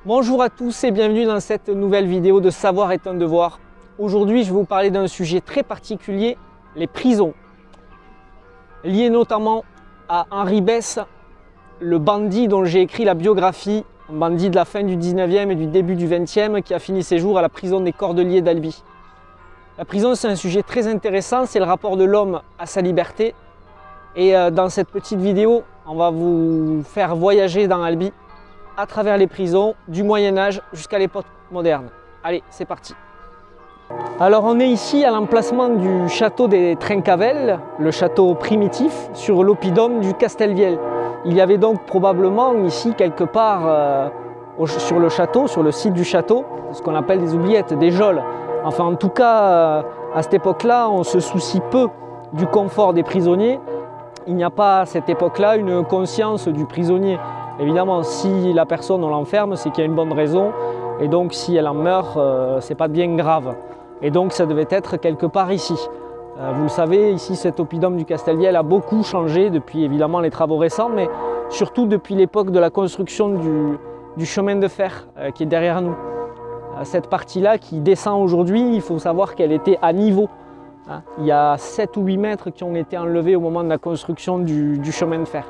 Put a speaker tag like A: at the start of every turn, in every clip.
A: Bonjour à tous et bienvenue dans cette nouvelle vidéo de Savoir est un devoir. Aujourd'hui, je vais vous parler d'un sujet très particulier, les prisons. Lié notamment à Henri Besse, le bandit dont j'ai écrit la biographie, un bandit de la fin du 19e et du début du 20e qui a fini ses jours à la prison des Cordeliers d'Albi. La prison, c'est un sujet très intéressant, c'est le rapport de l'homme à sa liberté. Et dans cette petite vidéo, on va vous faire voyager dans Albi à travers les prisons du Moyen-Âge jusqu'à l'époque moderne. Allez, c'est parti. Alors on est ici à l'emplacement du château des Trincavel, le château primitif sur l'oppidum du Castelviel. Il y avait donc probablement ici quelque part sur le château, sur le site du château, ce qu'on appelle des oubliettes, des geôles. Enfin en tout cas, à cette époque-là, on se soucie peu du confort des prisonniers. Il n'y a pas à cette époque-là une conscience du prisonnier. Évidemment, si la personne on l'enferme, c'est qu'il y a une bonne raison. Et donc si elle en meurt, c'est pas bien grave. Et donc ça devait être quelque part ici. Vous le savez, ici cet oppidum du Castelviel a beaucoup changé depuis évidemment les travaux récents, mais surtout depuis l'époque de la construction du chemin de fer qui est derrière nous. Cette partie-là qui descend aujourd'hui, il faut savoir qu'elle était à niveau. Il y a 7 ou 8 mètres qui ont été enlevés au moment de la construction du chemin de fer.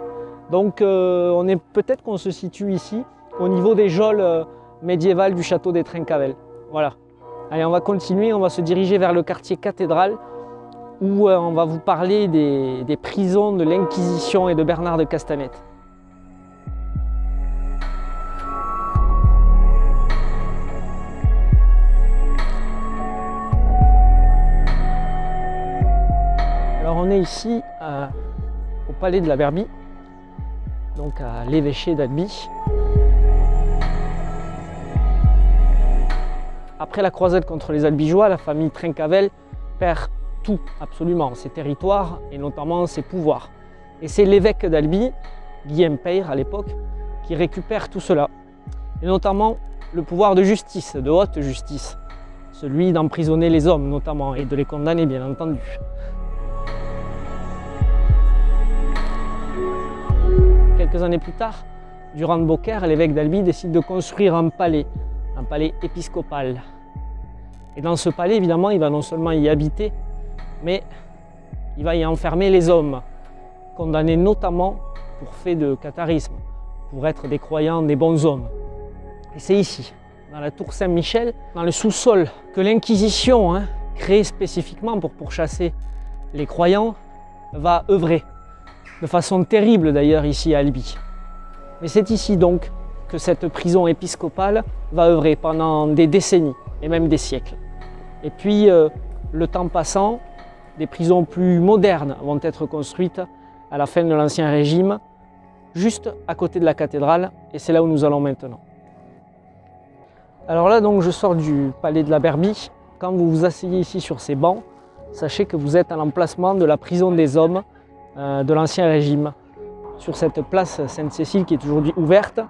A: Donc peut-être qu'on se situe ici, au niveau des geôles médiévales du château des Trincavel. Voilà. Allez, on va continuer, on va se diriger vers le quartier cathédral, où on va vous parler des prisons de l'Inquisition et de Bernard de Castanet. Alors on est ici au palais de la Berbie, donc à l'évêché d'Albi. Après la croisade contre les Albigeois, la famille Trincavel perd tout, absolument, ses territoires et notamment ses pouvoirs. Et c'est l'évêque d'Albi, Guillaume Peyre à l'époque, qui récupère tout cela. Et notamment le pouvoir de justice, de haute justice. Celui d'emprisonner les hommes notamment et de les condamner bien entendu. Quelques années plus tard, Durand de Beaucaire, l'évêque d'Albi, décide de construire un palais épiscopal. Et dans ce palais, évidemment, il va non seulement y habiter, mais il va y enfermer les hommes, condamnés notamment pour fait de catharisme, pour être des croyants, des bons hommes. Et c'est ici, dans la tour Saint-Michel, dans le sous-sol, que l'Inquisition, créée spécifiquement pour pourchasser les croyants, va œuvrer. De façon terrible d'ailleurs ici à Albi. Mais c'est ici donc que cette prison épiscopale va œuvrer pendant des décennies et même des siècles. Et puis le temps passant, des prisons plus modernes vont être construites à la fin de l'Ancien Régime, juste à côté de la cathédrale, et c'est là où nous allons maintenant. Alors là donc je sors du palais de la Berbie. Quand vous vous asseyez ici sur ces bancs, sachez que vous êtes à l'emplacement de la prison des hommes de l'Ancien Régime. Sur cette place Sainte-Cécile qui est aujourd'hui ouverte,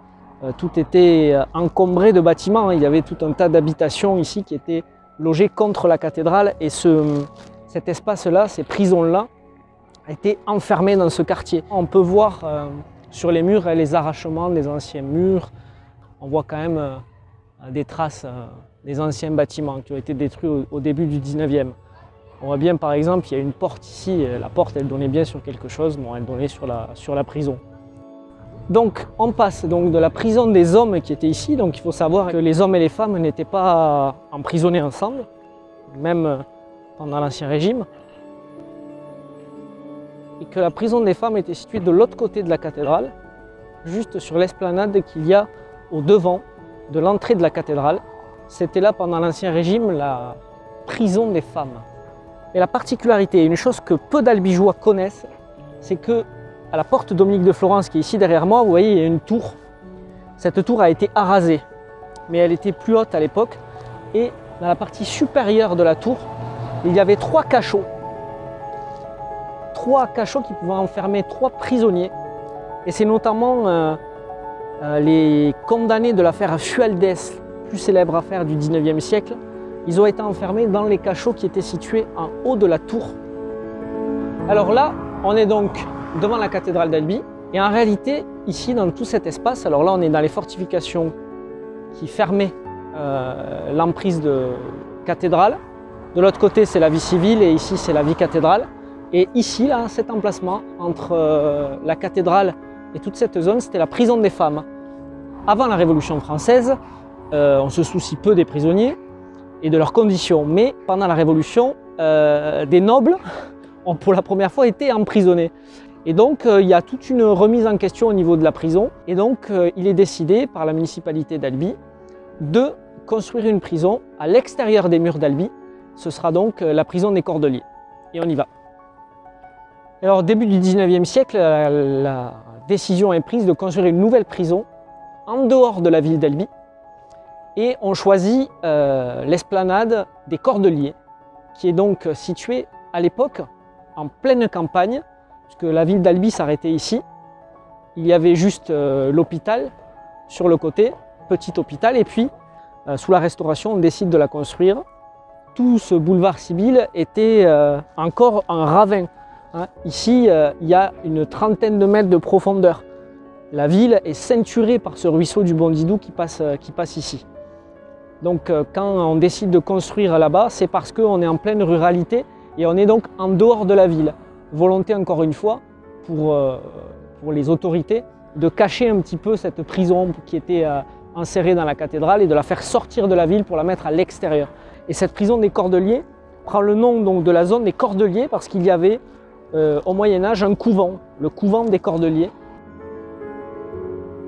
A: tout était encombré de bâtiments. Il y avait tout un tas d'habitations ici qui étaient logées contre la cathédrale et cet espace-là, ces prisons-là, étaient enfermées dans ce quartier. On peut voir sur les murs les arrachements des anciens murs. On voit quand même des traces des anciens bâtiments qui ont été détruits au début du 19e. On voit bien par exemple, il y a une porte ici, la porte elle donnait bien sur quelque chose, bon, elle donnait sur la prison. Donc on passe donc de la prison des hommes qui était ici, donc il faut savoir que les hommes et les femmes n'étaient pas emprisonnés ensemble, même pendant l'Ancien Régime, et que la prison des femmes était située de l'autre côté de la cathédrale, juste sur l'esplanade qu'il y a au devant de l'entrée de la cathédrale. C'était là pendant l'Ancien Régime la prison des femmes. Et la particularité, une chose que peu d'Albigeois connaissent, c'est que à la porte Dominique de Florence qui est ici derrière moi, vous voyez, il y a une tour. Cette tour a été arasée, mais elle était plus haute à l'époque. Et dans la partie supérieure de la tour, il y avait 3 cachots. 3 cachots qui pouvaient enfermer 3 prisonniers. Et c'est notamment les condamnés de l'affaire Fualdès, plus célèbre affaire du 19e siècle. Ils ont été enfermés dans les cachots qui étaient situés en haut de la tour. Alors là, on est donc devant la cathédrale d'Albi. Et en réalité, ici, dans tout cet espace, alors là, on est dans les fortifications qui fermait l'emprise de cathédrale. De l'autre côté, c'est la vie civile et ici, c'est la vie cathédrale. Et ici, là, cet emplacement entre la cathédrale et toute cette zone, c'était la prison des femmes. Avant la Révolution française, on se soucie peu des prisonniers et de leurs conditions. Mais pendant la Révolution, des nobles ont pour la première fois été emprisonnés. Et donc, il y a toute une remise en question au niveau de la prison. Et donc, il est décidé par la municipalité d'Albi de construire une prison à l'extérieur des murs d'Albi. Ce sera donc la prison des Cordeliers. Et on y va. Alors, début du 19e siècle, la décision est prise de construire une nouvelle prison en dehors de la ville d'Albi. Et on choisit l'esplanade des Cordeliers, qui est donc située à l'époque en pleine campagne, puisque la ville d'Albi s'arrêtait ici. Il y avait juste l'hôpital sur le côté, petit hôpital, et puis sous la Restauration, on décide de la construire. Tout ce boulevard Sibylle était encore un ravin. Hein. Ici, il y a une trentaine de mètres de profondeur. La ville est ceinturée par ce ruisseau du Bondidou qui passe ici. Donc quand on décide de construire là-bas, c'est parce qu'on est en pleine ruralité et on est donc en dehors de la ville. Volonté encore une fois pour les autorités de cacher un petit peu cette prison qui était insérée dans la cathédrale et de la faire sortir de la ville pour la mettre à l'extérieur. Et cette prison des Cordeliers prend le nom donc de la zone des Cordeliers parce qu'il y avait au Moyen-Âge un couvent, le couvent des Cordeliers.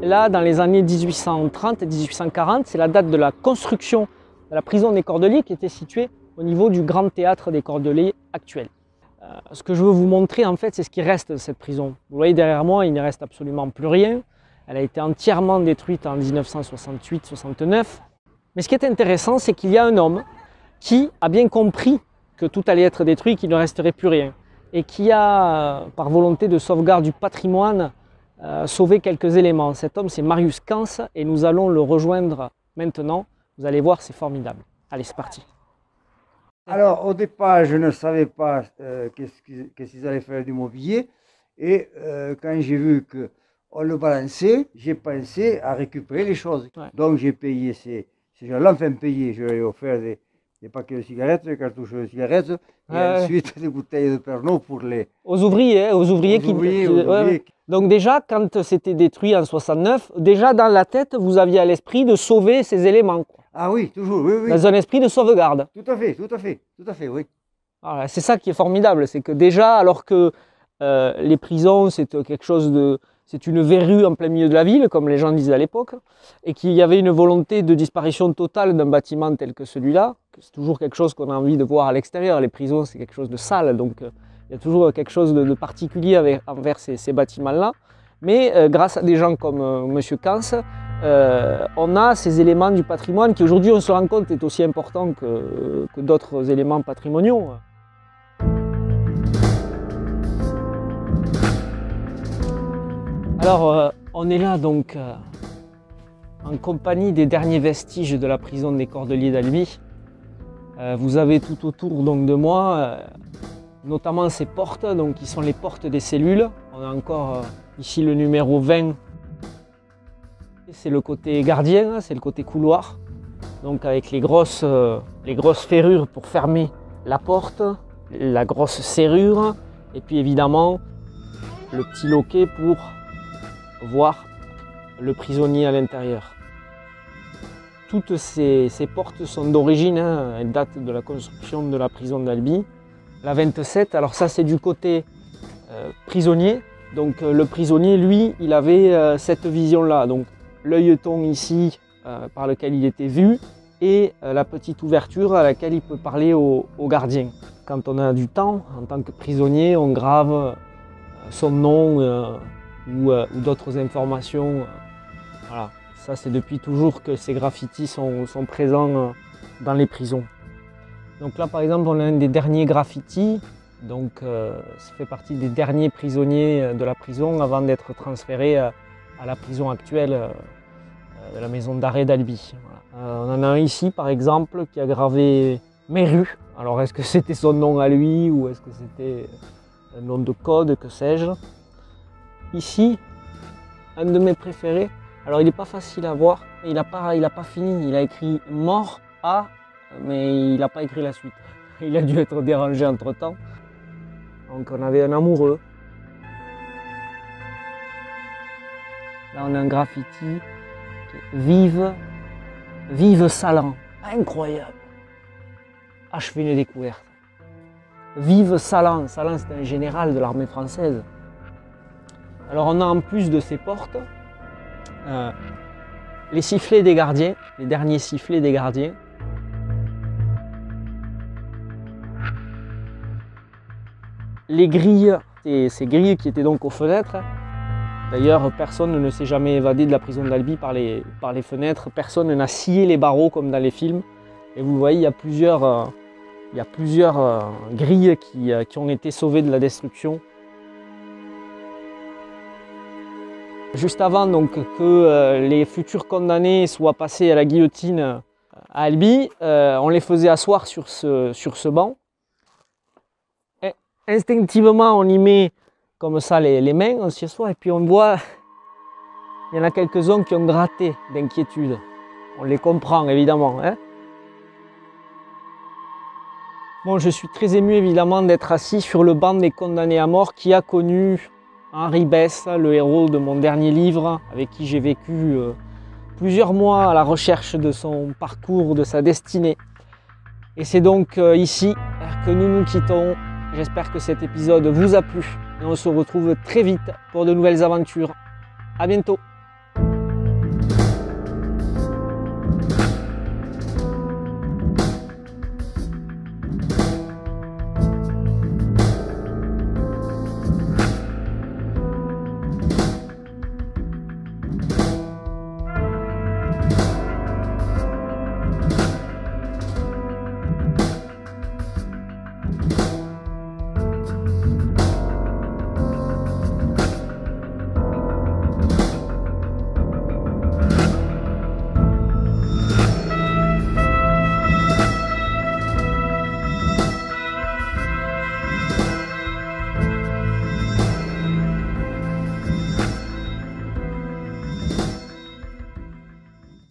A: Là, dans les années 1830 et 1840, c'est la date de la construction de la prison des Cordeliers qui était située au niveau du grand théâtre des Cordeliers actuel. Ce que je veux vous montrer, en fait, c'est ce qui reste de cette prison. Vous voyez derrière moi, il ne reste absolument plus rien. Elle a été entièrement détruite en 1968-69. Mais ce qui est intéressant, c'est qu'il y a un homme qui a bien compris que tout allait être détruit, qu'il ne resterait plus rien. Et qui a, par volonté de sauvegarde du patrimoine, sauvé quelques éléments. Cet homme, c'est Marius Cans et nous allons le rejoindre maintenant. Vous allez voir, c'est formidable. Allez, c'est parti.
B: Alors, au départ, je ne savais pas qu'est-ce qu'ils allaient faire du mobilier. Et quand j'ai vu qu'on le balançait, j'ai pensé à récupérer les choses. Ouais. Donc, j'ai payé ces gens-là, enfin payé. Je leur ai offert des paquets de cigarettes, des cartouches de cigarettes, et ensuite des bouteilles de Pernod pour les...
A: Aux ouvriers qui... Ouais. Donc déjà, quand c'était détruit en 69, déjà dans la tête, vous aviez à l'esprit de sauver ces éléments.
B: Ah oui, toujours, oui, oui.
A: Dans un esprit de sauvegarde.
B: Tout à fait, oui.
A: C'est ça qui est formidable, c'est que déjà, alors que les prisons, c'est quelque chose de... C'est une verrue en plein milieu de la ville, comme les gens disaient à l'époque, et qu'il y avait une volonté de disparition totale d'un bâtiment tel que celui-là. C'est toujours quelque chose qu'on a envie de voir à l'extérieur. Les prisons, c'est quelque chose de sale, donc il y a toujours quelque chose de particulier envers ces bâtiments-là. Mais grâce à des gens comme M. Cans, on a ces éléments du patrimoine qui aujourd'hui, on se rend compte, est aussi important que d'autres éléments patrimoniaux. Alors, on est là donc en compagnie des derniers vestiges de la prison des Cordeliers d'Albi. Vous avez tout autour donc, de moi, notamment ces portes, donc, qui sont les portes des cellules. On a encore ici le numéro 20. C'est le côté gardien, c'est le côté couloir. Donc avec les grosses ferrures pour fermer la porte, la grosse serrure, et puis évidemment le petit loquet pour voir le prisonnier à l'intérieur. Toutes ces portes sont d'origine, elles datent de la construction de la prison d'Albi. La 27, alors ça c'est du côté prisonnier. Donc le prisonnier, lui, il avait cette vision-là. Donc l'œilleton ici par lequel il était vu et la petite ouverture à laquelle il peut parler au gardien. Quand on a du temps, en tant que prisonnier, on grave son nom ou d'autres informations. Voilà. Ça, c'est depuis toujours que ces graffitis sont présents dans les prisons. Donc là, par exemple, on a un des derniers graffitis. Donc, ça fait partie des derniers prisonniers de la prison avant d'être transféré à la prison actuelle de la maison d'arrêt d'Albi. Voilà. On en a un ici, par exemple, qui a gravé Méru. Alors, est-ce que c'était son nom à lui ou est-ce que c'était un nom de code, que sais-je? Ici, un de mes préférés, Alors il n'est pas facile à voir, il n'a pas fini, il a écrit mort à, mais il n'a pas écrit la suite. Il a dû être dérangé entre temps. Donc on avait un amoureux. Là on a un graffiti. Vive Salan. Incroyable. Ah, je fais une découverte. Vive Salan. Salan, c'est un général de l'armée française. Alors on a en plus de ces portes les sifflets des gardiens, les derniers sifflets des gardiens. Les grilles, ces grilles qui étaient donc aux fenêtres. D'ailleurs, personne ne s'est jamais évadé de la prison d'Albi par les fenêtres. Personne n'a scié les barreaux comme dans les films. Et vous voyez, il y a plusieurs grilles qui ont été sauvées de la destruction. Juste avant donc, que les futurs condamnés soient passés à la guillotine à Albi, on les faisait asseoir sur ce banc. Et instinctivement, on y met comme ça les mains, on s'y assoit et puis on voit, il y en a quelques-uns qui ont gratté d'inquiétude. On les comprend évidemment. Hein. Bon, je suis très ému évidemment d'être assis sur le banc des condamnés à mort qui a connu Henri Besse, le héros de mon dernier livre, avec qui j'ai vécu plusieurs mois à la recherche de son parcours, de sa destinée. Et c'est donc ici que nous nous quittons. J'espère que cet épisode vous a plu et on se retrouve très vite pour de nouvelles aventures. À bientôt.